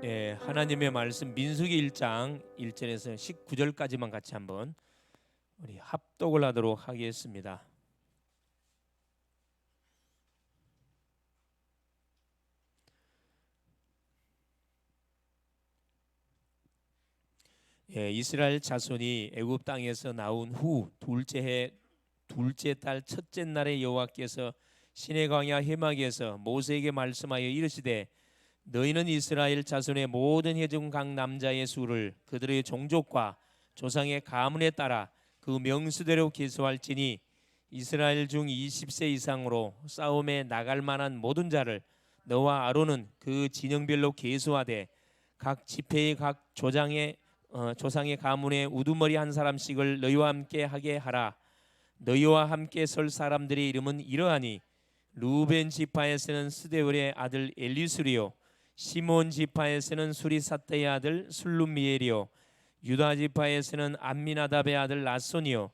하나님의 말씀 민수기 1장 1절에서 19절까지만 같이 한번 우리 합독을 하도록 하겠습니다. 이스라엘 자손이 애굽 땅에서 나온 후 둘째 해 둘째 달 첫째 날에 여호와께서 시내 광야 해막에서 모세에게 말씀하여 이르시되 너희는 이스라엘 자손의 모든 회중 각 남자의 수를 그들의 종족과 조상의 가문에 따라 그 명수대로 계수할지니 이스라엘 중 20세 이상으로 싸움에 나갈 만한 모든 자를 너와 아론은 그 진영별로 계수하되 각 지파의 각 조상의 가문에 우두머리 한 사람씩을 너희와 함께 하게 하라. 너희와 함께 설 사람들의 이름은 이러하니 루벤 지파에서는 스데울의 아들 엘리술이요 시몬 지파에서는 수리사떼의 아들 술룸미엘이요 유다 지파에서는 암미나답의 아들 나손이요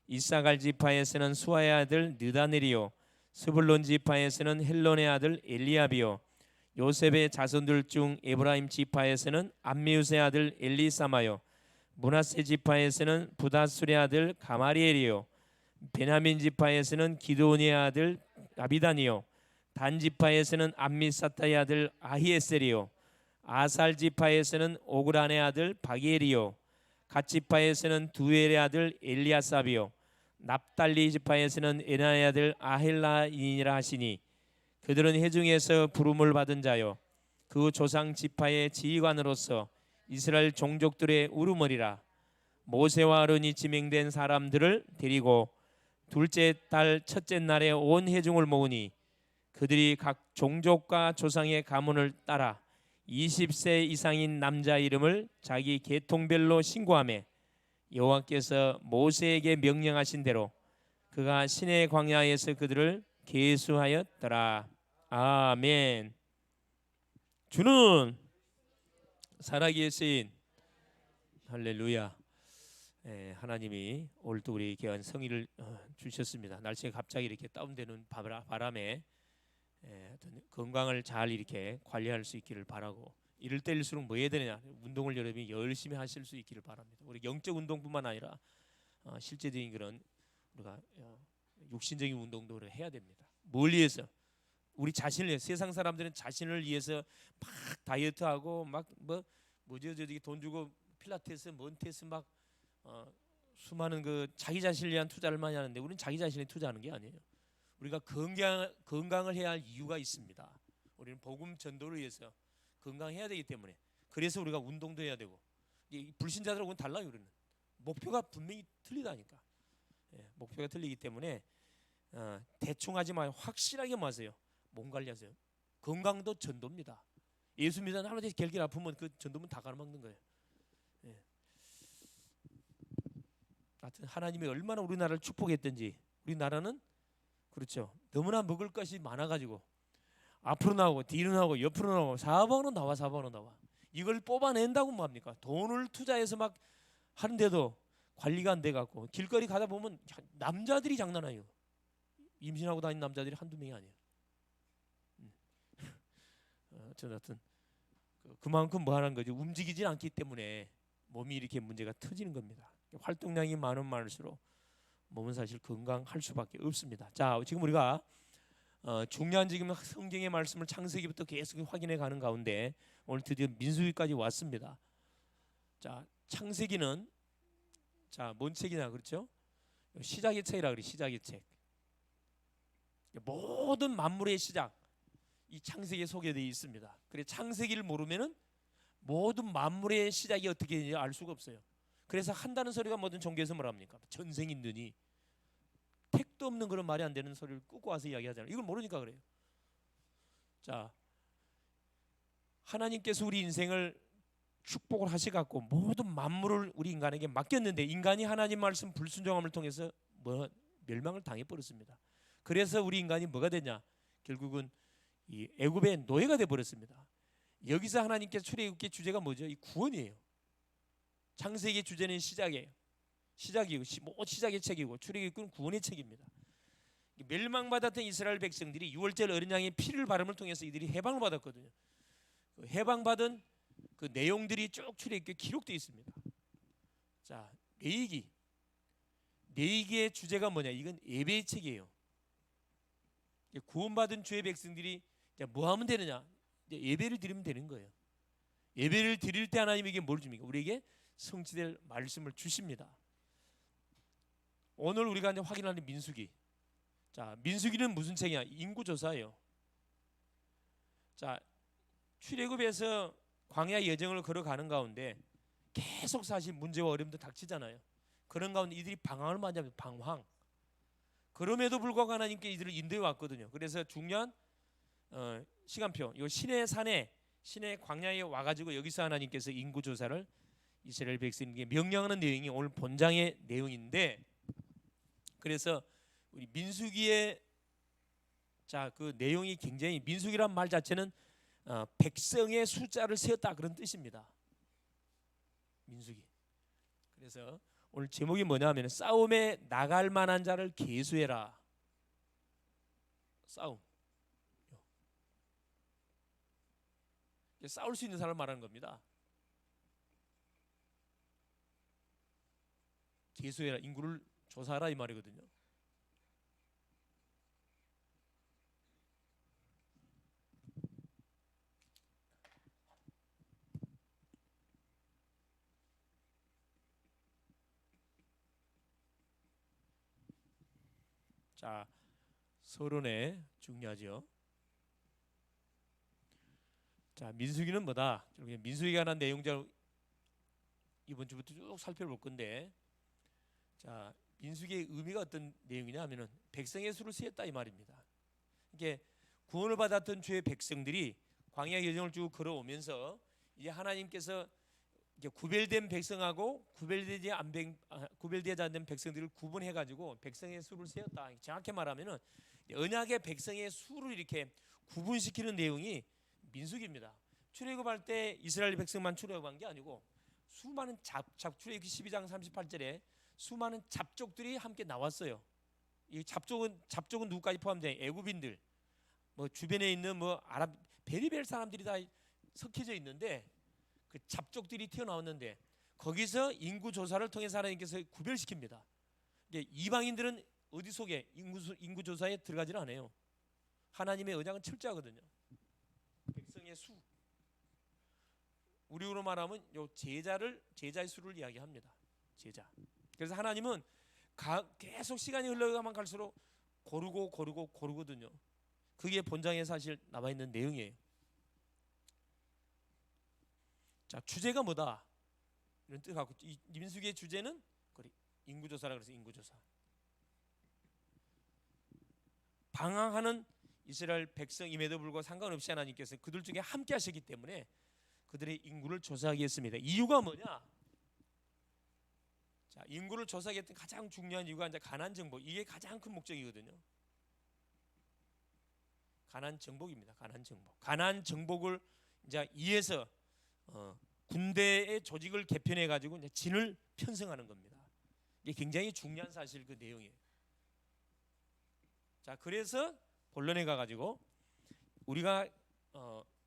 이사갈 지파에서는 수아의 아들 느다넬이요 스불론 지파에서는 헬론의 아들 엘리압이요 요셉의 자손들 중 에브라임 지파에서는 암미우스의 아들 엘리사마요 므낫세 지파에서는 부다술의 아들 가마리엘이요 베냐민 지파에서는 기드온의 아들 아비단이요 단 지파에서는 암미사타의 아들 아히에셀이요 아살 지파에서는 오그란의 아들 바기엘이요 갓 지파에서는 두엘의 아들 엘리아삽이요 납달리 지파에서는 에나의 아들 아헬라인이라 하시니 그들은 회중에서 부름을 받은 자요 그 조상 지파의 지휘관으로서 이스라엘 종족들의 우르머리라. 모세와 아론이 지명된 사람들을 데리고 둘째 달 첫째 날에 온 회중을 모으니 그들이 각 종족과 조상의 가문을 따라 20세 이상인 남자 이름을 자기 계통별로 신고하며 여호와께서 모세에게 명령하신 대로 그가 시내 광야에서 그들을 계수하였더라. 아멘. 주는 살아계신 할렐루야. 하나님이 오늘도 우리 귀한 성의를 주셨습니다. 날씨가 갑자기 이렇게 다운되는 바람에 건강을 잘 이렇게 관리할 수 있기를 바라고 이럴 때일수록 뭐 해야 되느냐 운동을 여러분이 열심히 하실 수 있기를 바랍니다. 우리 영적 운동뿐만 아니라 실제적인 그런 우리가 육신적인 운동도 해야 됩니다. 뭘 위해서? 우리 자신을 위해. 세상 사람들은 자신을 위해서 막 다이어트하고 막 뭐죠 저기 돈 주고 필라테스 몬테스 막 수많은 그 자기 자신을 위한 투자를 많이 하는데 우리는 자기 자신에 투자하는 게 아니에요. 우리가 건강을 해야 할 이유가 있습니다. 우리는 복음 전도를 위해서 건강해야 되기 때문에 그래서 우리가 운동도 해야 되고 불신자들하고는 달라요. 우리는 목표가 분명히 틀리다니까. 목표가 틀리기 때문에 대충 하지 마요. 확실하게 마세요. 몸 관리하세요. 건강도 전도입니다. 예수 믿는 하나님 결길 아프면 그 전도면 다 가로막는 거예요. 하여튼 하나님이 얼마나 우리나라를 축복했든지 우리나라는 그렇죠. 너무나 먹을 것이 많아가지고 앞으로 나오고 뒤로 나오고 옆으로 나오고 사방으로 나와 이걸 뽑아낸다고 뭐합니까? 돈을 투자해서 막 하는데도 관리가 안 돼갖고 길거리 가다 보면 남자들이 장난 아니에요. 임신하고 다니는 남자들이 한두 명이 아니에요. 하여튼 그만큼 뭐 하는 거죠? 움직이질 않기 때문에 몸이 이렇게 문제가 터지는 겁니다. 활동량이 많으면 많을수록 몸은 사실 건강할 수밖에 없습니다. 자, 지금 우리가 중요한 지금 성경의 말씀을 창세기부터 계속 확인해 가는 가운데 오늘 드디어 민수기까지 왔습니다. 자, 창세기는 뭔 책이냐 그렇죠? 시작의 책이라 그래. 시작의 책. 모든 만물의 시작 이 창세기에 소개되어 있습니다. 그래 창세기를 모르면은 모든 만물의 시작이 어떻게 되는지 알 수가 없어요. 그래서 한다는 소리가 모든 종교에서 뭐랍니까? 전생인 눈이 택도 없는 그런 말이 안 되는 소리를 끄고 와서 이야기하잖아요. 이걸 모르니까 그래요. 자, 하나님께서 우리 인생을 축복을 하시갖고 모든 만물을 우리 인간에게 맡겼는데 인간이 하나님 말씀 불순종함을 통해서 멸망을 당해버렸습니다. 그래서 우리 인간이 뭐가 되냐? 결국은 이 애굽의 노예가 되어버렸습니다. 여기서 하나님께서 출애굽기 주제가 뭐죠? 이 구원이에요. 창세기의 주제는 시작이에요. 시작이고 시작의 책이고 출애굽기는 구원의 책입니다. 멸망받았던 이스라엘 백성들이 6월절 어린 양의 피를 바름을 통해서 이들이 해방을 받았거든요. 해방받은 그 내용들이 쭉 출애굽기에 기록되어 있습니다. 자, 레위기의 주제가 뭐냐? 이건 예배의 책이에요. 구원받은 주의 백성들이 뭐 하면 되느냐? 예배를 드리면 되는 거예요. 예배를 드릴 때 하나님에게 뭘 줍니까? 우리에게 성취될 말씀을 주십니다. 오늘 우리가 이제 확인하는 민수기. 자, 민수기는 무슨 책이냐? 인구조사예요. 자, 출애굽에서 광야 여정을 걸어가는 가운데 계속 사실 문제와 어려움도 닥치잖아요. 그런 가운데 이들이 방황을 많이 합니다. 방황. 그럼에도 불구하고 하나님께 이들을 인도해 왔거든요. 그래서 중요한 시간표, 이 시내 광야에 와가지고 여기서 하나님께서 인구 조사를 이스라엘 백성에게 명령하는 내용이 오늘 본장의 내용인데, 그래서 우리 민수기의 그 내용이 굉장히, 민수기란 말 자체는 백성의 숫자를 세었다 그런 뜻입니다. 민수기. 그래서 오늘 제목이 뭐냐면 싸움에 나갈 만한 자를 계수해라. 싸움. 싸울 수 있는 사람을 말하는 겁니다. 계수해라, 인구를 조사하라 이 말이거든요. 자, 서론에 중요하죠. 자, 민수기는 뭐다? 민수기가 관한 내용들 이번 주부터 쭉 살펴볼 건데, 자, 민수기의 의미가 어떤 내용이냐 하면은 백성의 수를 세었다 이 말입니다. 이게 구원을 받았던 주의 백성들이 광야 여정을 쭉 걸어오면서 이제 하나님께서 이제 구별된 백성하고 구별되지 않는 백성들을 구분해 가지고 백성의 수를 세웠다. 정확히 말하면은 언약의 백성의 수를 이렇게 구분시키는 내용이 민수기입니다. 출애굽할 때 이스라엘 백성만 출애굽한 게 아니고 수많은 출애굽기 12장 38절에 수많은 잡족들이 함께 나왔어요. 이 잡족은 누구까지 포함되냐? 애굽인들, 뭐 주변에 있는 뭐 아랍 베리벨 사람들이 다 섞여져 있는데 그 잡족들이 튀어나왔는데 거기서 인구 조사를 통해서 하나님께서 구별시킵니다. 이방인들은 어디 속에 인구 조사에 들어가지는 않아요. 하나님의 언약은 철저하거든요. 백성의 수. 우리로 말하면 요 제자의 수를 이야기합니다. 제자. 그래서 하나님은 계속 시간이 흘러가면 갈수록 고르거든요. 그게 본장에 사실 남아 있는 내용이에요. 자, 주제가 뭐다? 이런 뜻 갖고 이 민수기의 주제는 인구조사라 그래서 인구조사. 방황하는 이스라엘 백성임에도 불구하고 상관없이 하나님께서 그들 중에 함께 하셨기 때문에 그들의 인구를 조사하겠습니다. 이유가 뭐냐? 자, 인구를 조사하겠던 가장 중요한 이유가 이제 가나안 정복. 이게 가장 큰 목적이거든요. 가나안 정복입니다. 가나안 정복을 이제 이해서 군대의 조직을 개편해 가지고 이제 진을 편성하는 겁니다. 이게 굉장히 중요한 사실 그 내용이에요. 자, 그래서 본론에 가가지고 우리가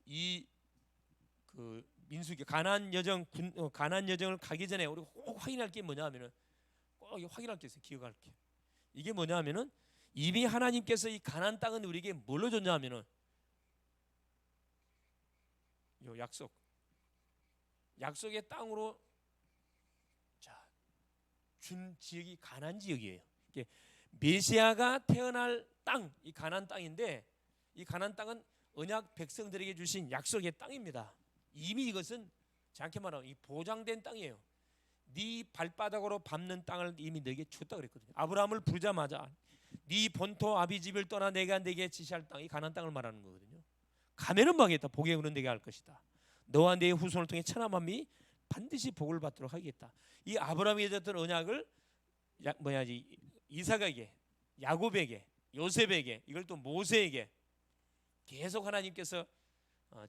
이 그 민수기 가나안 여정을 가기 전에 우리가 꼭 확인할 게 뭐냐면은 꼭 확인할 게 있어요. 기억할 게. 이게 뭐냐면은 이미 하나님께서 이 가나안 땅은 우리에게 뭘로 줬냐면은 요 약속의 땅으로 준 지역이 가나안 지역이에요. 이게 메시아가 태어날 땅, 이 가나안 땅인데 이 가나안 땅은 언약 백성들에게 주신 약속의 땅입니다. 이미 이것은 정확히 말하면 이 보장된 땅이에요. 네 발바닥으로 밟는 땅을 이미 너에게 줬다 그랬거든요. 아브라함을 부르자마자 네 본토 아비 집을 떠나 내가 네게 지시할 땅이 가나안 땅을 말하는 거거든요. 가면은 망했다. 복에 오는 내게 할 것이다. 너와 네 후손을 통해 천하 만민이 반드시 복을 받도록 하겠다. 이 아브라함이 줬던 언약을 이삭에게, 야곱에게, 요셉에게, 이걸 또 모세에게 계속 하나님께서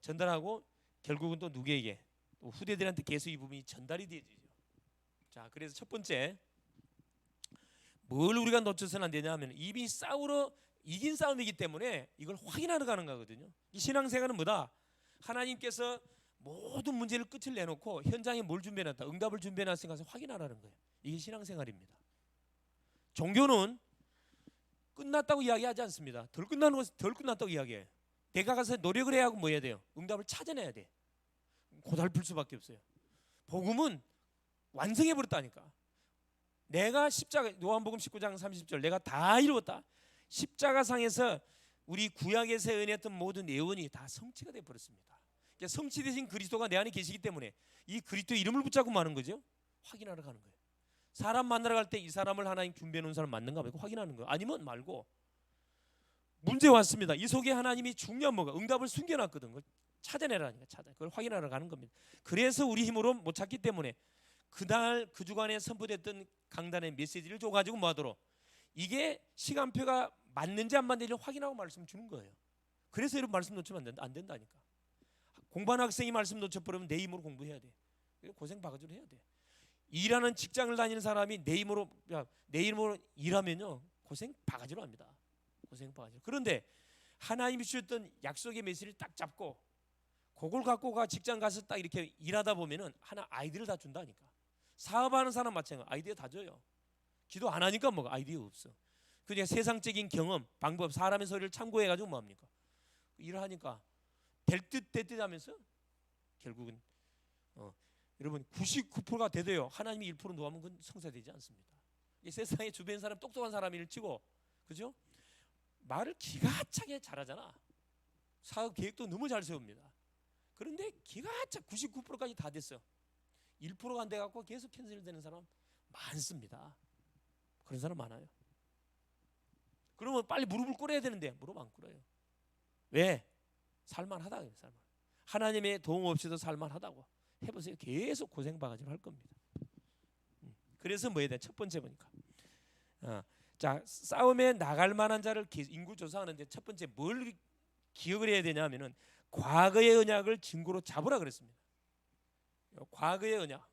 전달하고 결국은 또 누구에게? 또 후대들한테 계속 이 부분이 전달이 되죠. 자, 그래서 첫 번째 뭘 우리가 놓쳐서는 안 되냐 하면 이미 싸우러 이긴 싸움이기 때문에 이걸 확인하러 가는 거거든요. 이 신앙생활은 뭐다? 하나님께서 모든 문제를 끝을 내놓고 현장에 뭘 준비해놨다, 응답을 준비해놨으니까 가서 확인하라는 거예요. 이게 신앙생활입니다. 종교는 끝났다고 이야기하지 않습니다. 덜 끝나는 것은 덜 끝났다고 이야기해요. 내가 가서 노력을 해야 하고 뭐 해야 돼요? 응답을 찾아내야 돼. 고달플 수밖에 없어요. 복음은 완성해 버렸다니까. 내가 십자가, 요한복음 19장 30절, 내가 다 이루었다. 십자가상에서 우리 구약에서 은혜했던 모든 예언이 다 성취가 되어 버렸습니다. 그러니까 성취되신 그리스도가 내 안에 계시기 때문에 이 그리스도 이름을 붙잡고 마는 거죠. 확인하러 가는 거예요. 사람 만나러 갈 때 이 사람을 하나님 준비해 놓은 사람 맞는가 말고 확인하는 거예요. 아니면 말고. 문제 왔습니다. 이 속에 하나님이 중요한 뭐가, 응답을 숨겨놨거든. 그걸 찾아내라니까. 그걸 확인하러 가는 겁니다. 그래서 우리 힘으로 못 찾기 때문에 그날 그 주간에 선포됐던 강단의 메시지를 줘가지고 뭐하도록, 이게 시간표가 맞는지 안 맞는지 확인하고 말씀 주는 거예요. 그래서 여러분 말씀 놓치면 안 된다니까. 공부하는 학생이 말씀 놓쳐버리면 내 힘으로 공부해야 돼. 고생 바가지로 해야 돼. 일하는 직장을 다니는 사람이 내 힘으로 일하면요 고생 바가지로 합니다. 고생 바가지로. 그런데 하나님이 주셨던 약속의 메시지를 딱 잡고 그걸 갖고 가 직장 가서 딱 이렇게 일하다 보면은 하나 아이디어를 다 준다니까. 사업하는 사람 마찬가지, 아이디어 다 줘요. 기도 안 하니까 뭐가 아이디어 없어. 그냥 세상적인 경험, 방법, 사람의 소리를 참고해가지고 뭐합니까? 일을 하니까 될 듯 하면서 결국은 여러분 99%가 돼도요 하나님이 1% 놓으면 그건 성사되지 않습니다. 이 세상에 주변 사람 똑똑한 사람을 치고, 그죠? 말을 기가 차게 잘하잖아. 사업 계획도 너무 잘 세웁니다. 그런데 기가 차 99%까지 다 됐어. 1%가 안 돼갖고 계속 캔슬되는 사람 많습니다. 그런 사람 많아요. 그러면 빨리 무릎을 꿇어야 되는데 무릎 안 꿇어요. 왜? 살만하다. 하나님의 도움 없이도 살만하다고. 해보세요. 계속 고생 바가지로 할 겁니다. 그래서 뭐 해야 돼? 첫 번째 보니까 자, 싸움에 나갈 만한 자를 인구 조사하는데 첫 번째 뭘 기억을 해야 되냐 하면은 과거의 언약을 증거로 잡으라 그랬습니다. 과거의 언약.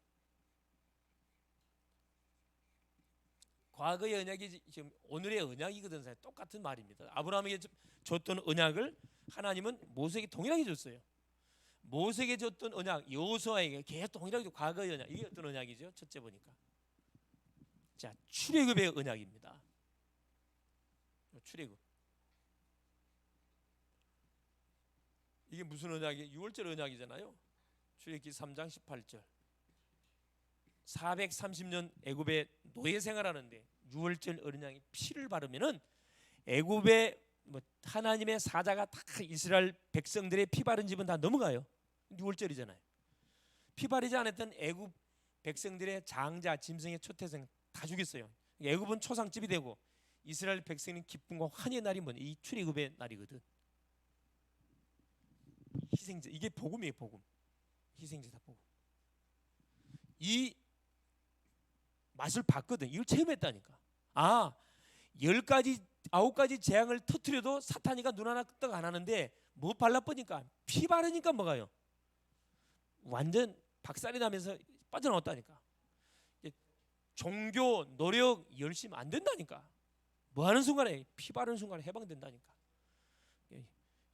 과거의 언약이 지금 오늘의 언약이거든. 똑같은 말입니다. 아브라함에게 줬던 언약을 하나님은 모세에게 동일하게 줬어요. 모세에게 줬던 언약, 여호수아에게 계속 동일하게 과거의 언약. 이게 어떤 언약이죠? 첫째 보니까 자, 출애굽의 언약입니다. 출애굽. 이게 무슨 언약이에요? 6월절 언약이잖아요. 출애굽기 3장 18절. 430년 애굽에 노예 생활하는데 6월절 언약이 피를 바르면은 애굽의 하나님의 사자가 다 이스라엘 백성들의 피 바른 집은 다 넘어가요. 6월절이잖아요. 피 바르지 않았던 애굽 백성들의 장자, 짐승의 초태생 다 죽였어요. 애굽은 초상집이 되고 이스라엘 백성은 기쁨과 환희의 날이 뭐냐? 이 출애굽의 날이거든. 희생제, 이게 복음이에요. 복음. 희생제다 복음. 이 맛을 봤거든. 이걸 체험했다니까. 10가지 9가지 재앙을 터뜨려도 사탄이가 눈 하나 끄떡 안 하는데 뭐 발라버니까 피 바르니까 뭐가요? 완전 박살이 나면서 빠져나왔다니까. 종교, 노력, 열심 안 된다니까. 뭐 하는 순간에 피 바르는 순간에 해방된다니까.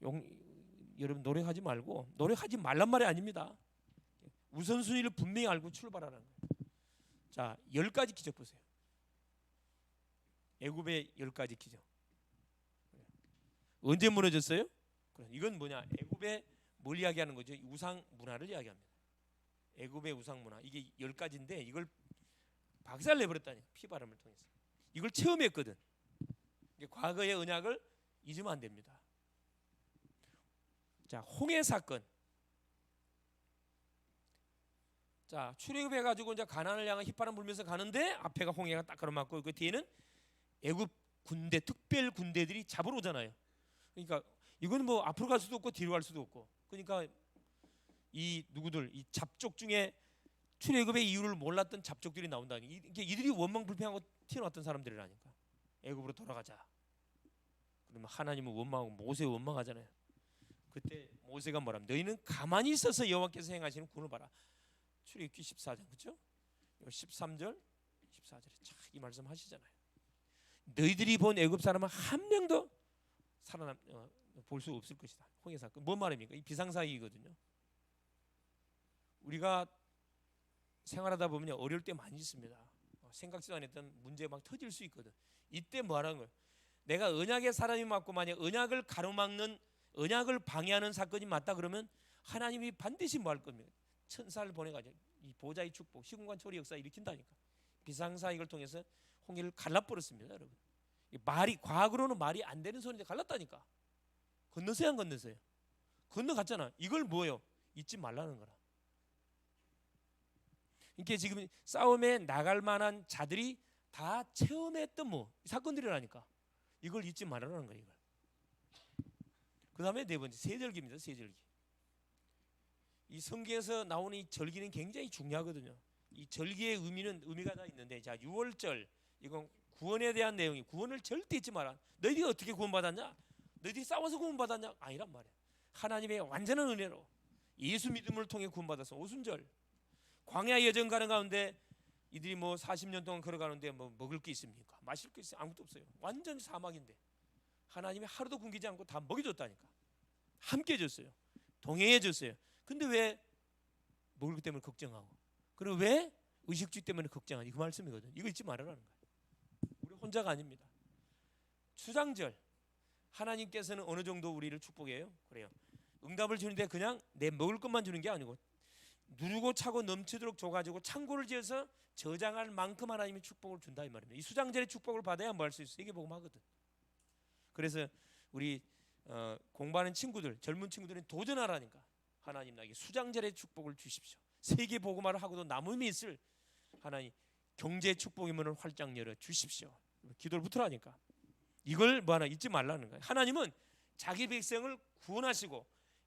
여러분 노력하지 말고, 노력하지 말란 말이 아닙니다. 우선순위를 분명히 알고 출발하라는 거예요. 자, 10가지 기적 보세요. 애굽의 10가지 기적. 언제 무너졌어요? 이건 뭐냐? 애굽의 뭘 이야기하는 거죠? 우상 문화를 이야기합니다. 애굽의 우상 문화. 이게 10가지인데 이걸 박살 내버렸다니. 피바람을 통해서. 이걸 체험했거든. 과거의 언약을 잊으면 안 됩니다. 자, 홍해 사건. 자, 출애굽해가지고 이제 가나안을 향해 휘파람 불면서 가는데 앞에가 홍해가 딱 가로막고 그 뒤에는 애굽 군대, 특별 군대들이 잡으러 오잖아요. 그러니까 이건 뭐 앞으로 갈 수도 없고 뒤로 갈 수도 없고. 그러니까 이 누구들, 이 잡족 중에 출애굽의 이유를 몰랐던 잡족들이 나온다니. 이들이 원망불평하고 튀어나왔던 사람들이라니까. 애굽으로 돌아가자. 그러면 하나님은 원망하고 모세 원망하잖아요. 그때 모세가 뭐라면 너희는 가만히 있어서 여호와께서 행하시는 구원을 봐라. 출애굽기 14장 그렇죠? 13절, 14절에 참 이 말씀 하시잖아요. 너희들이 본 애굽 사람은 한 명도 살아남 볼 수 없을 것이다. 홍해 사건 뭔 말입니까? 이 비상사이거든요. 우리가 생활하다 보면 어려울 때 많이 있습니다. 생각지도 않았던 문제가 막 터질 수 있거든. 이때 뭐 하라는 거예요? 내가 언약의 사람이 맞고 만약 언약을 가로막는, 언약을 방해하는 사건이 맞다 그러면 하나님이 반드시 뭐 할 겁니까? 천사를 보내가지고 이 보좌의 축복, 시공간 초리 역사 일으킨다니까. 비상사역을 통해서 홍해를 갈라버렸습니다, 여러분. 말이, 과거로는 말이 안 되는 소리인데 갈랐다니까. 건너서야 안 건너서요. 건너갔잖아. 이걸 뭐예요? 잊지 말라는 거라. 이게 지금 싸움에 나갈 만한 자들이 다 체험했던 뭐 사건들이라니까. 이걸 잊지 말라는 거예요. 이걸. 그 다음에 네 번째 세절기입니다. 세절기. 이 성경에서 나오는 이 절기는 굉장히 중요하거든요. 이 절기의 의미가 다 있는데, 자, 유월절 이건 구원에 대한 내용이, 구원을 절대 잊지 마라. 너희들이 어떻게 구원받았냐? 너희들이 싸워서 구원받았냐? 아니란 말이야. 하나님의 완전한 은혜로 예수 믿음을 통해 구원받아서. 오순절, 광야 여정 가는 가운데 이들이 뭐 40년 동안 걸어가는데 뭐 먹을 게 있습니까? 마실 게 있어요? 아무것도 없어요. 완전 사막인데 하나님이 하루도 굶기지 않고 다 먹여줬다니까. 함께 줬어요. 동행해 줬어요. 근데 왜 먹을 것 때문에 걱정하고, 그리고 왜 의식주 때문에 걱정하니? 그 말씀이거든. 이거 잊지 말아라는 거예요. 우리 혼자가 아닙니다. 추장절, 하나님께서는 어느 정도 우리를 축복해요? 그래요. 응답을 주는데 그냥 내 먹을 것만 주는 게 아니고 누르고 차고 넘치도록 줘가지고 창고를 지어서 저장할 만큼 하나님이 축복을 준다 이 말입니다. 이 수장절의 축복을 받아야 뭐 할 수 있어? 세계복음하거든. 그래서 우리 공부하는 친구들, 젊은 친구들은 도전하라니까. 하나님 나에게 수장절의 축복을 주십시오. 세계복음화를 하고도 남음이 있을 하나님 경제 축복의 문을 활짝 열어 주십시오. 기도를 붙으라니까. 이걸 뭐 하나 잊지 말라는 거예요. 하나님은 자기 백성을 구원하시고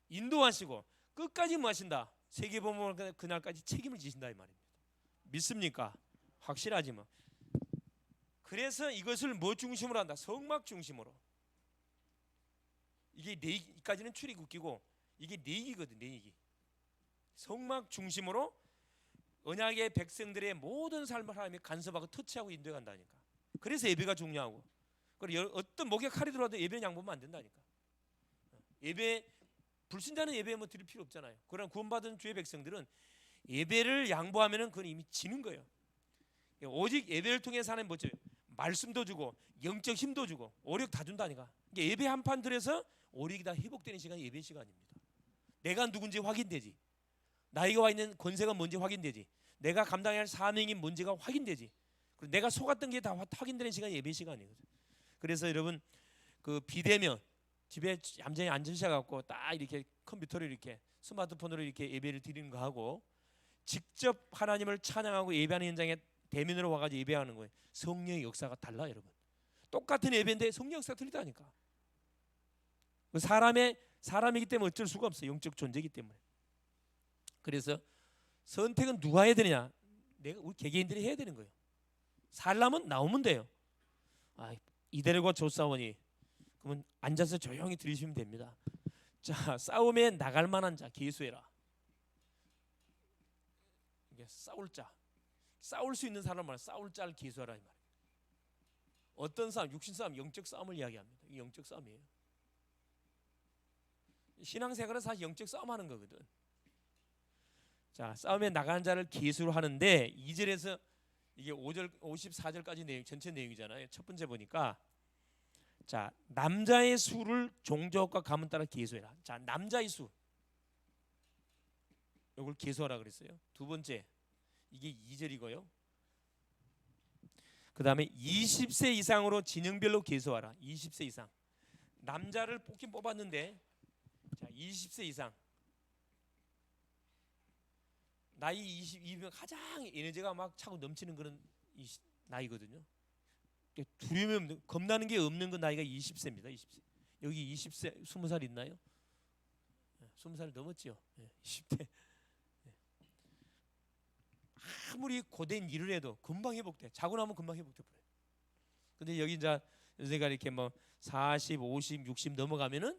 인도하시고 끝까지 뭐 하신다? 세계복음화 그날까지 책임을 지신다 이 말입니다. 믿습니까? 확실하지 뭐. 그래서 이것을 뭐 중심으로 한다? 성막 중심으로. 이게 네기까지는 출입국기고 이게 네기거든. 네기. 성막 중심으로 언약의 백성들의 모든 삶을 하나님이 간섭하고 터치하고 인도해 간다니까. 그래서 예배가 중요하고. 그리고 어떤 목에 칼이 들어와도 예배는 양보하면 안 된다니까. 예배, 불신자는 예배 뭐 드릴 필요 없잖아요. 그러나 구원받은 주의 백성들은 예배를 양보하면은 그건 이미 지는 거예요. 오직 예배를 통해 사는 뭐죠? 말씀도 주고 영적 힘도 주고 오력 다 준다니까. 예배 한 판 들여서 오력이 다 회복되는 시간이 예배 시간입니다. 내가 누군지 확인되지. 나이가 와 있는 권세가 뭔지 확인되지. 내가 감당해야 할 사명이 뭔지가 확인되지. 그리고 내가 속았던 게 다 확인되는 시간이 예배 시간이거든. 그래서 여러분 그 비대면 집에 얌전히 앉으셔갖고 딱 이렇게 컴퓨터를 이렇게 스마트폰으로 이렇게 예배를 드리는 거 하고 직접 하나님을 찬양하고 예배하는 현장에 대면으로 와가지고 예배하는 거예요. 성령의 역사가 달라 여러분. 똑같은 예배인데 성령 역사가 틀리다니까. 사람이기 때문에 어쩔 수가 없어요. 영적 존재이기 때문에. 그래서 선택은 누가 해야 되느냐? 우리 개개인들이 해야 되는 거예요. 살라면 나오면 돼요. 이대로가 조사원이 그러면 앉아서 조용히 들으시면 됩니다. 자, 싸움에 나갈 만한 자 계수해라. 이게 싸울 자, 싸울 수 있는 사람만 싸울 자를 계수하라 이 말이에요. 어떤 싸움, 육신 싸움, 영적 싸움을 이야기합니다. 이 영적 싸움이에요. 신앙생활은 사실 영적 싸움하는 거거든. 자, 싸움에 나가는 자를 계수로 하는데 2절에서 이게 5절, 54절까지 내용, 전체 내용이잖아요. 첫 번째 보니까 자, 남자의 수를 종족과 가문 따라 계수해라. 자, 남자의 수 이걸 계수하라 그랬어요. 두 번째 이게 2절이고요. 그 다음에 20세 이상으로 진영별로 계수하라. 20세 이상 남자를 뽑긴 뽑았는데 자, 20세 이상 나이 22면 가장 에너지가 막 차고 넘치는 그런 나이거든요. 두려움이 없는, 겁나는 게 없는 그 나이가 20세입니다. 20세. 여기 20세 20살 있나요? 20살 넘었죠. 20대. 아무리 고된 일을 해도 금방 회복돼. 자고 나면 금방 회복돼 버려요. 근데 여기 이제 연세가 이렇게 뭐 40, 50, 60 넘어가면은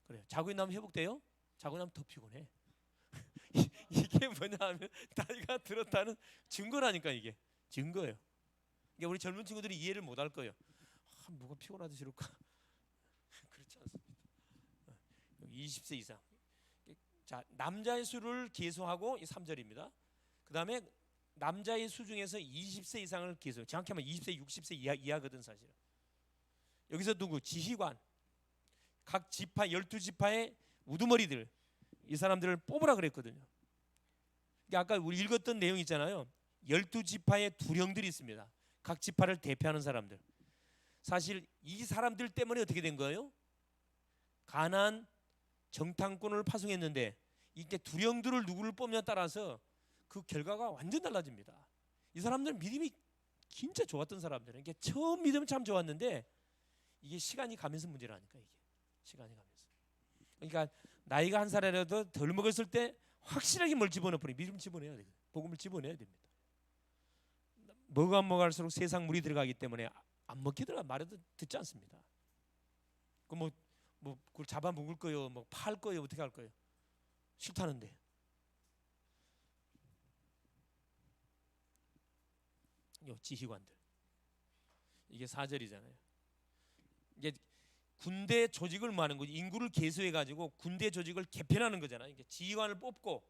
그래요. 자고 나면 회복돼요. 자고 나면 더 피곤해. 이게 뭐냐면 나이가 들었다는 증거라니까. 이게 증거예요. 그러니까 우리 젊은 친구들이 이해를 못할 거예요. 뭐가 피곤하듯이 이럴까? 그렇지 않습니다. 20세 이상 자, 남자의 수를 계수하고 3절입니다. 그 다음에 남자의 수 중에서 20세 이상을 계수, 정확히 하면 20세, 60세 이하거든 사실. 여기서 누구? 지휘관, 각 지파 12지파의 우두머리들, 이 사람들을 뽑으라 그랬거든요. 그러니까 아까 우리 읽었던 내용 있잖아요. 12지파의 두령들이 있습니다. 각 지파를 대표하는 사람들. 사실 이 사람들 때문에 어떻게 된 거예요? 가나안 정탐꾼을 파송했는데 이때 두령들을 누구를 뽑냐에 따라서 그 결과가 완전 달라집니다. 이 사람들은 믿음이 진짜 좋았던 사람들은 이게 처음 믿으면 참 좋았는데 이게 시간이 가면서 문제라니까. 이게 시간이 가면서. 그러니까 나이가 한 살이라도 덜 먹었을 때 확실하게 뭘 집어넣어버려. 믿음 집어넣어야 돼. 복음을 집어넣어야 됩니다. 먹을수록 세상 물이 들어가기 때문에 안 먹히더라 말해도 듣지 않습니다. 그 뭐 그걸 잡아 먹을 거요, 뭐 팔 거요, 어떻게 할 거요? 싫다는데. 요 지휘관들. 이게 4절이잖아요. 이게 군대 조직을 말하는 거지. 인구를 계수해 가지고 군대 조직을 개편하는 거잖아요. 이게 지휘관을 뽑고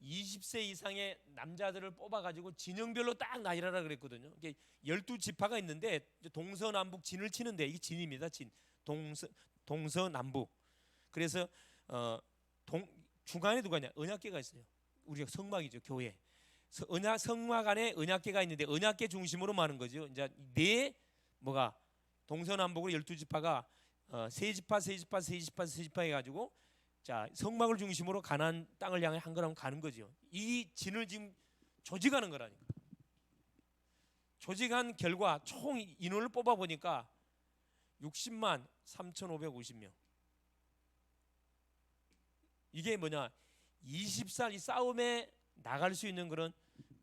20세 이상의 남자들을 뽑아 가지고 진영별로 딱 나열하라 그랬거든요. 이게 12지파가 있는데 동서남북 진을 치는데 이게 진입니다. 진. 동서남북. 그래서 중간에 누가 있냐? 언약궤가 있어요. 우리가 성막이죠, 교회. 성막 안에 언약궤가 있는데 언약궤 중심으로 많은 거죠. 이제 뭐가 동서남북으로 12지파가 세 지파 해가지고 자 성막을 중심으로 가나안 땅을 향해 한 걸음 가는 거죠. 이 진을 지금 조직하는 거라니까. 조직한 결과 총 인원을 뽑아 보니까 60만 3,550명. 이게 뭐냐? 20살 이 싸움에 나갈 수 있는 그런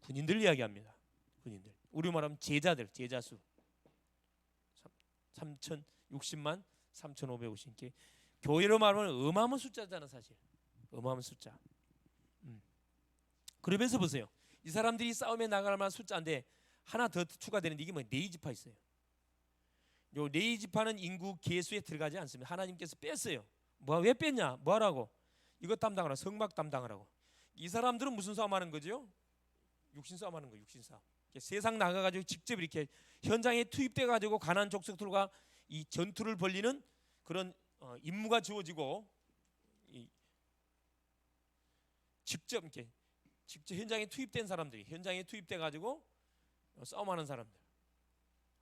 군인들 이야기합니다. 군인들. 우리 말하면 제자들, 제자수. 60만 3,550개. 교회로 말하면 어마어마한 숫자잖아 사실. 어마어마한 숫자. 그러면서 보세요. 이 사람들이 싸움에 나갈 만한 숫자인데 하나 더 추가되는데 이게 뭐 네이지파 있어요. 요 네이지파는 인구 계수에 들어가지 않습니다. 하나님께서 뺐어요. 왜 뺐냐? 뭐하라고? 이거 담당하라. 성막 담당하라고. 이 사람들은 무슨 싸움하는 거죠? 육신 싸움하는 거예요. 육신 싸움. 세상 나가가지고 직접 이렇게 현장에 투입돼가지고 가나안 족속들과 이 전투를 벌리는 그런 임무가 주어지고 직접 현장에 투입된 사람들이 현장에 투입돼가지고 싸움하는 사람들.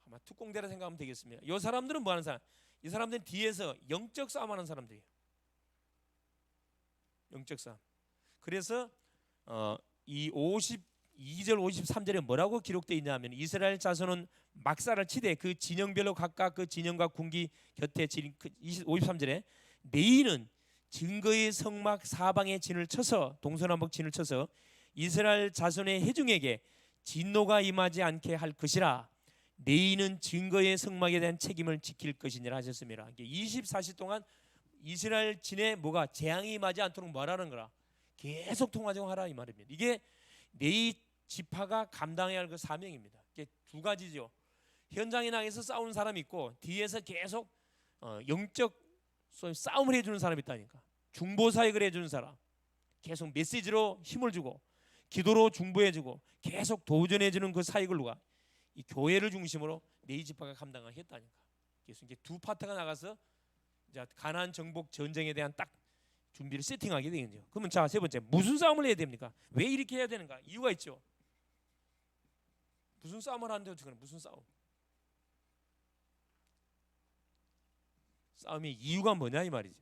아마 특공대라 생각하면 되겠습니다. 이 사람들은 뭐하는 사람? 이 사람들은 뒤에서 영적 싸움하는 사람들이에요. 영적 싸움. 그래서 이 52절 53절에 뭐라고 기록되어 있냐면 이스라엘 자손은 막사를 치되 그 진영별로 각각 그 진영과 군기 곁에 53절에 내일은 증거의 성막 사방에 진을 쳐서 동서남북 진을 쳐서 이스라엘 자손의 회중에게 진노가 임하지 않게 할 것이라. 내일은 증거의 성막에 대한 책임을 지킬 것이니라 하셨습니다. 24시 동안 이스라엘 진에 뭐가 재앙이 임하지 않도록 말하는 거라. 계속 통화정하라 이 말입니다. 이게 네 지파가 감당해야 할 그 사명입니다. 이게 두 가지죠. 현장에 나가서 싸우는 사람이 있고 뒤에서 계속 영적 싸움을 해주는 사람이 있다니까. 중보사역을 해주는 사람, 계속 메시지로 힘을 주고 기도로 중보해주고 계속 도전해주는 그 사역을 누가? 이 교회를 중심으로 네 지파가 감당하겠다니까. 그래서 이제 두 파트가 나가서 이제 가나안 정복 전쟁에 대한 딱 준비를 세팅하게 되겠죠. 그러면 자, 세 번째 무슨 싸움을 해야 됩니까? 왜 이렇게 해야 되는가? 이유가 있죠. 무슨 싸움을 하는데 어떻게 무슨 싸움? 싸움의 이유가 뭐냐 이 말이죠.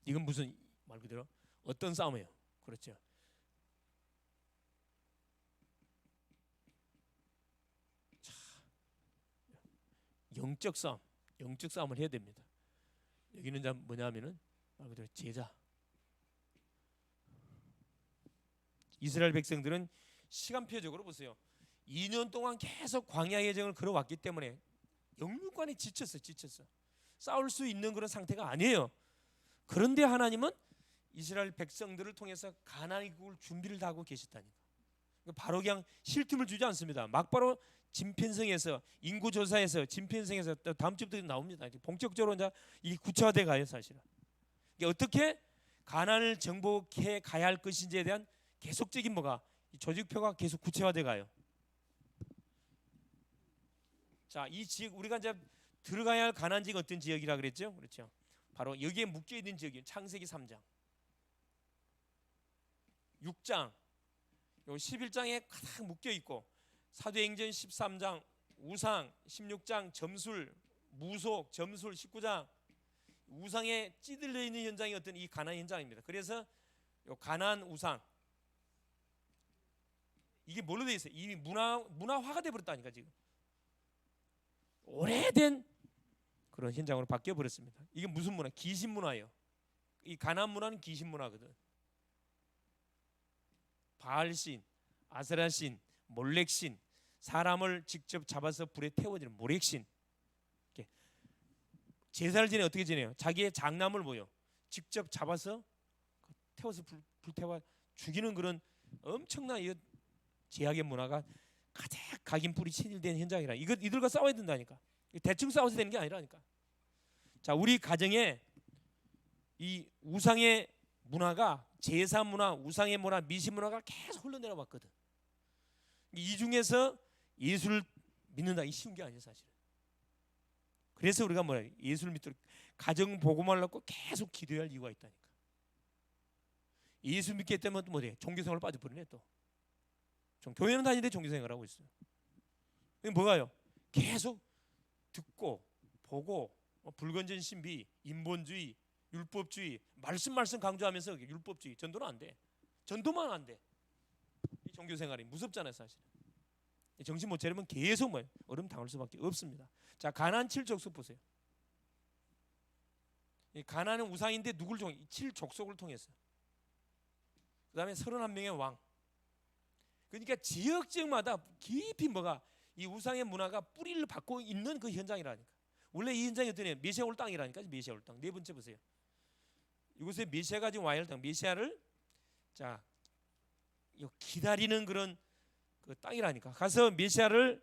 이건 무슨 말 그대로 어떤 싸움이에요? 그렇죠. 자, 영적 싸움을 해야 됩니다. 여기는 뭐냐면은 말 그대로 제자. 이스라엘 백성들은 시간표적으로 보세요. 2년 동안 계속 광야 여정을 걸어왔기 때문에 영육간에 지쳤어. 싸울 수 있는 그런 상태가 아니에요. 그런데 하나님은 이스라엘 백성들을 통해서 가나안의 국을 준비를 다 하고 계셨다니까. 바로 그냥 쉴 틈을 주지 않습니다. 막바로 진편성에서 인구조사에서 진편성에서 다음 주부터 나옵니다. 본격적으로 이제 이게 구체화돼 가요 사실은. 이게 어떻게 가나안을 정복해 가야 할 것인지에 대한 계속적인 뭐가 이 조직표가 계속 구체화돼 가요. 자, 이 지역 우리가 이제 들어가야 할 가나안 지역 어떤 지역이라 그랬죠? 그렇죠. 바로 여기에 묶여 있는 지역이 창세기 3장, 6장, 요 11장에 가득 묶여 있고 사도행전 13장, 우상 16장, 점술, 무속, 점술 19장, 우상에 찌들려 있는 현장이 어떤 이 가나안 현장입니다. 그래서 요 가나안 우상 이게 뭘로 돼 있어요? 이미 문화화가 돼 버렸다니까 지금. 오래된 그런 현장으로 바뀌어 버렸습니다. 이게 무슨 문화? 귀신 문화예요. 이 가나안 문화는 귀신 문화거든. 바알신, 아세라신, 몰렉신, 사람을 직접 잡아서 불에 태워지는 모렉신. 제사를 지내 어떻게 지내요? 자기의 장남을 뭐요? 직접 잡아서 태워서 불태워 죽이는 그런 엄청난 이 제약의 문화가 가득 각인 뿌리 체질된 현장이라. 이들과 싸워야 된다니까. 대충 싸워서 되는 게 아니라니까. 자, 우리 가정에 이 우상의 문화가 제사 문화, 우상의 문화, 미신 문화가 계속 흘러내려 왔거든. 이 중에서 예수를 믿는다 이 쉬운 게 아니에요 사실은. 그래서 우리가 뭐야 예수를 믿도록 가정 복음을 놓고 계속 기도해야 할 이유가 있다니까. 예수 믿기 때문에 또 뭐래 종교생활 빠져버리네 또. 교회는 다니는데 종교생활 하고 있어요. 뭐가요? 계속 듣고 보고 불건전 신비, 인본주의, 율법주의, 말씀 강조하면서 율법주의, 전도는 안 돼. 전도만 안 돼. 이 종교생활이 무섭잖아요 사실. 정신 못 차리면 계속 뭐 얼음 당할 수밖에 없습니다. 자, 가나안 7족속 보세요. 이 가나안은 우상인데 누굴 통해? 7족속을 통해서. 그다음에 31명의 왕. 그러니까 지역마다 깊이 뭐가 이 우상의 문화가 뿌리를 받고 있는 그 현장이라니까. 원래 이 현장이 어떤 애? 메시아올 땅이라니까. 메시아올 땅. 네 번째 보세요. 이곳에 메시아가 지금 와야 할 땅. 메시아를 자 기다리는 그런 그 땅이라니까. 가서 메시아를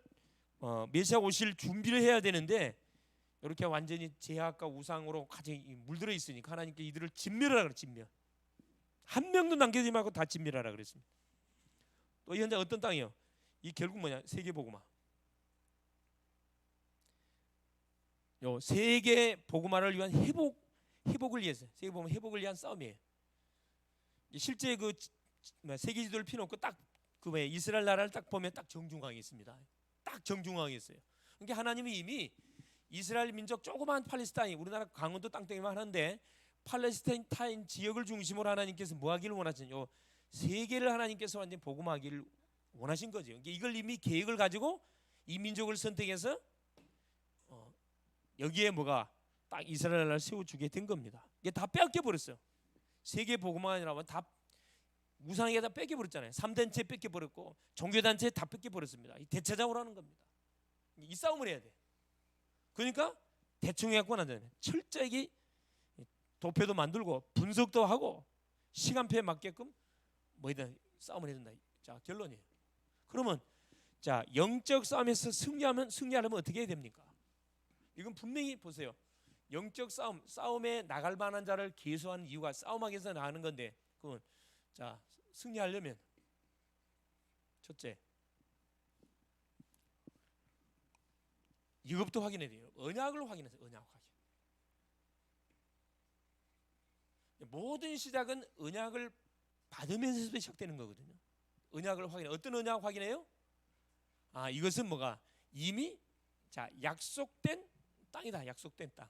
메시아 오실 준비를 해야 되는데 이렇게 완전히 제약과 우상으로 가지 물들어 있으니까 하나님께 이들을 진멸하라 그래. 진멸. 한 명도 남기지 말고 다 진멸하라 그랬습니다. 또 이 현장 어떤 땅이요? 이 결국 뭐냐? 세계복음화. 요 세계 복음화를 위한 회복을 위해서 세계복음 회복을 위한 싸움이에요. 실제 그 세계 지도를 펴놓고 딱 그 이스라엘 나라를 딱 보면 딱 정중앙에 있습니다. 딱 정중앙에 있어요. 그러니까 하나님이 이미 이스라엘 민족 조그만 팔레스타인 우리나라 강원도 땅덩이만 하는데 팔레스타인 지역을 중심으로 하나님께서 뭐 하기를 원하시냐? 세계를 하나님께서 완전 복음하기를 원하신 거죠. 그러니까 이걸 이미 계획을 가지고 이 민족을 선택해서 여기에 뭐가 딱 이스라엘 나라를 세워주게 된 겁니다. 이게 다 빼앗겨 버렸어요. 세계 복음화라면 다 우상에게 다 뺏겨 버렸잖아요. 3단체 뺏겨 버렸고 종교단체 다 뺏겨 버렸습니다. 이 대체적으로 하는 겁니다. 이 싸움을 해야 돼. 그러니까 대충 해갖고는 안 되네. 철저히 도표도 만들고 분석도 하고 시간표에 맞게끔 뭐든 싸움을 해야 된다. 자, 결론이에요. 그러면 자 영적 싸움에서 승리하려면 어떻게 해야 됩니까? 이건 분명히 보세요. 영적 싸움에 나갈 만한 자를 계수하는 이유가 싸움하기 위해서 나가는 건데 그건 자 승리하려면 첫째 이것부터 확인해야 돼요. 언약을 확인해서 언약 확인. 모든 시작은 언약을 받으면서도 시작되는 거거든요. 언약을 확인해. 어떤 언약 확인해요? 아 이것은 뭐가 이미 자 약속된 땅이다. 약속된 땅.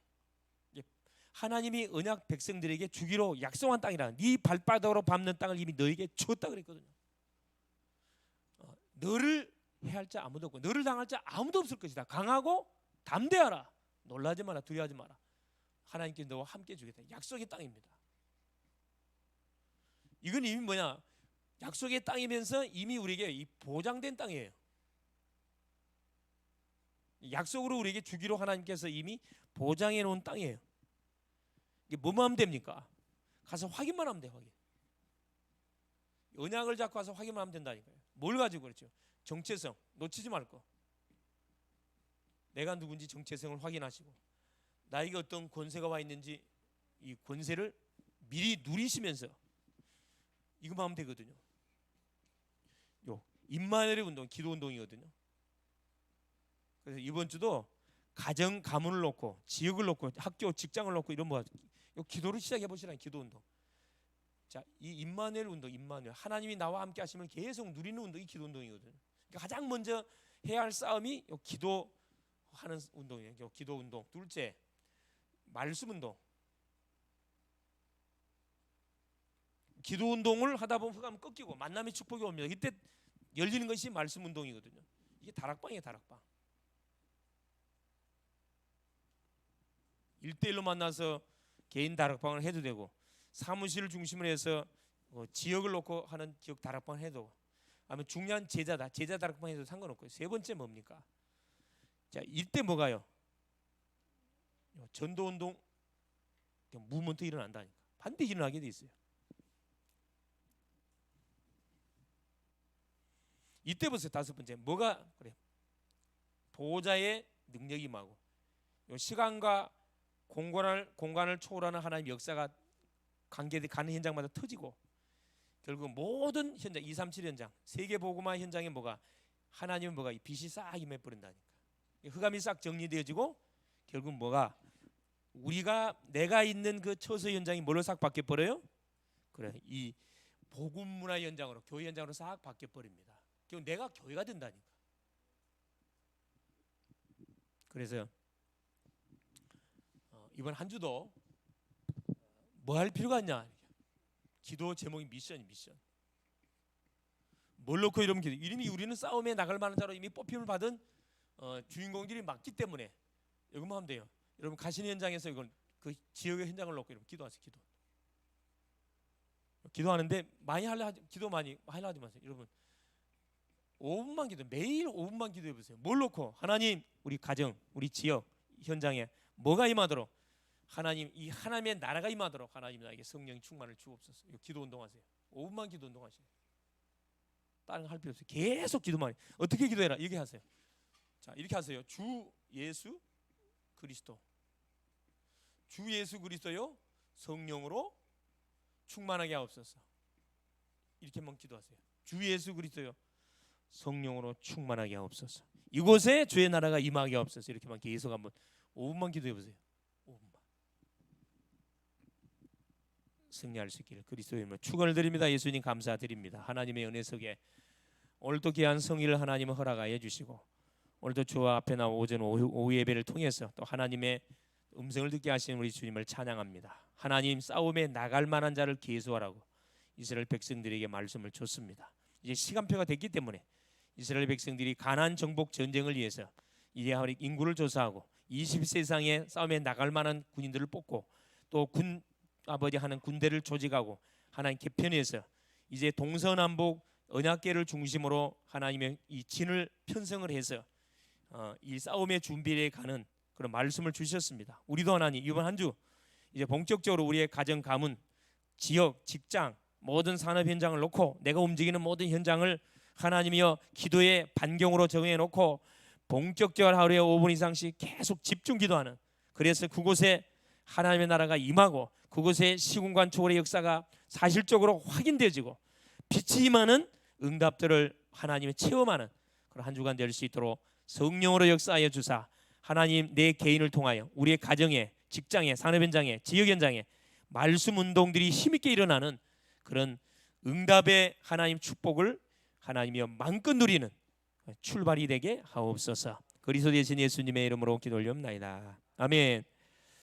하나님이 언약 백성들에게 주기로 약속한 땅이라. 네 발바닥으로 밟는 땅을 이미 너에게 줬다 그랬거든요. 너를 해할 자 아무도 없고 너를 당할 자 아무도 없을 것이다. 강하고 담대하라. 놀라지 마라. 두려워하지 마라. 하나님께 너와 함께 주겠다. 약속의 땅입니다. 이건 이미 뭐냐? 약속의 땅이면서 이미 우리에게 이 보장된 땅이에요. 약속으로 우리에게 주기로 하나님께서 이미 보장해 놓은 땅이에요. 이게 뭐만 하면 됩니까? 가서 확인만 하면 돼. 확인. 언약을 잡고 가서 확인만 하면 된다니까요. 뭘 가지고 그렇죠? 정체성 놓치지 말 거. 내가 누군지 정체성을 확인하시고 나에게 어떤 권세가 와 있는지 이 권세를 미리 누리시면서 이거만 하면 되거든요. 요 임마누엘의 운동, 기도 운동이거든요. 그래서 이번 주도 가정 가문을 놓고 지역을 놓고 학교 직장을 놓고 이런 요 기도를 시작해 보시라는 기도 운동. 자, 이 임마누엘 운동, 임마누엘 하나님이 나와 함께 하심을 계속 누리는 운동이 기도 운동이거든요. 그러니까 가장 먼저 해야 할 싸움이 요 기도하는 운동이에요. 요 기도 운동. 둘째, 말씀 운동. 기도 운동을 하다 보면 흑암 꺾이고 만남의 축복이 옵니다. 이때 열리는 것이 말씀 운동이거든요. 이게 다락방이에요, 다락방. 1대1로 만나서 개인 다락방을 해도 되고, 사무실을 중심으로 해서 지역을 놓고 하는 지역 다락방을 해도, 아니면 중요한 제자다, 제자 다락방 해도 상관없고요. 세 번째 뭡니까? 자, 이때 뭐가요? 전도 운동, 무브먼트 일어난다니까. 반드시 일어나게 돼 있어요. 이때 보세요. 다섯 번째 뭐가 그래? 보호자의 능력이 임하고, 시간과 공간을 초월하는 하나님 역사가 가는 현장마다 터지고, 결국 모든 현장 237 현장 세계 복음화 현장에 뭐가 하나님은 뭐가 빛이 싹 임해버린다니까. 흑암이 싹 정리되어지고 결국 뭐가 내가 있는 그 처소 현장이 뭘로 싹 바뀌어 버려요? 그래, 이 복음 문화 현장으로, 교회 현장으로 싹 바뀌어 버립니다. 결국 내가 교회가 된다니까. 그래서 이번 한 주도 뭐 할 필요가 있냐? 기도 제목이 미션이 미션. 뭘 놓고 이러면 기도. 이름이 우리는 싸움에 나갈 만한 자로 이미 뽑힘을 받은 주인공들이 맞기 때문에 이것만 하면 돼요. 여러분 가시는 현장에서 이걸 그 지역의 현장을 놓고 이러면 기도하세요. 기도하는데 기도 많이 하지 마세요. 여러분 5분만 기도, 매일 5분만 기도해 보세요. 뭘 놓고? 하나님, 우리 가정, 우리 지역 현장에 뭐가 임하도록, 하나님, 이 하나님의 나라가 임하도록 하나님 나에게 성령의 충만을 주옵소서. 이거 기도 운동하세요. 5분만 기도 운동하세요. 다른 거 할 필요 없어요. 계속 기도만. 어떻게 기도해라? 이렇게 하세요. 자, 이렇게 하세요. 주 예수 그리스도, 주 예수 그리스도요 성령으로 충만하게 하옵소서. 이렇게만 기도하세요. 주 예수 그리스도요 성령으로 충만하게 하옵소서. 이곳에 주의 나라가 임하게 하옵소서. 이렇게만 계속 한번 5분만 기도해 보세요. 5분만. 승리할 수 있기를 그리스도의 이름으로 축원을 드립니다. 예수님 감사드립니다. 하나님의 은혜 속에 오늘도 귀한 성의를 하나님은 허락하여 주시고, 오늘도 주와 앞에 나와 오전 오후 예배를 통해서 또 하나님의 음성을 듣게 하시는 우리 주님을 찬양합니다. 하나님, 싸움에 나갈 만한 자를 계수하라고 이스라엘 백성들에게 말씀을 줬습니다. 이제 시간표가 됐기 때문에 이스라엘 백성들이 가나안 정복 전쟁을 위해서 이제 인구를 조사하고 20세 이상의 싸움에 나갈 만한 군인들을 뽑고, 또 아버지 하는 군대를 조직하고 하나님 개편해서 이제 동서남북 언약궤를 중심으로 하나님의 이 진을 편성을 해서 이 싸움의 준비에 가는 그런 말씀을 주셨습니다. 우리도 하나님 이번 한 주 이제 본격적으로 우리의 가정 가문, 지역, 직장 모든 산업 현장을 놓고 내가 움직이는 모든 현장을 하나님이여 기도의 반경으로 정해 놓고 본격적으로 하루에 5분 이상씩 계속 집중 기도하는, 그래서 그곳에 하나님의 나라가 임하고 그곳에 시공간 초월의 역사가 사실적으로 확인되어지고 빛이 임하는 응답들을 하나님이 체험하는 그런 한 주간 될 수 있도록 성령으로 역사하여 주사, 하나님 내 개인을 통하여 우리의 가정에, 직장에, 산업 현장에, 지역 현장에 말씀 운동들이 힘있게 일어나는 그런 응답의 하나님 축복을 하나님이여 마음껏 누리는 출발이 되게 하옵소서. 그리스도 되신 예수님의 이름으로 기도 올리옵나이다. 아멘.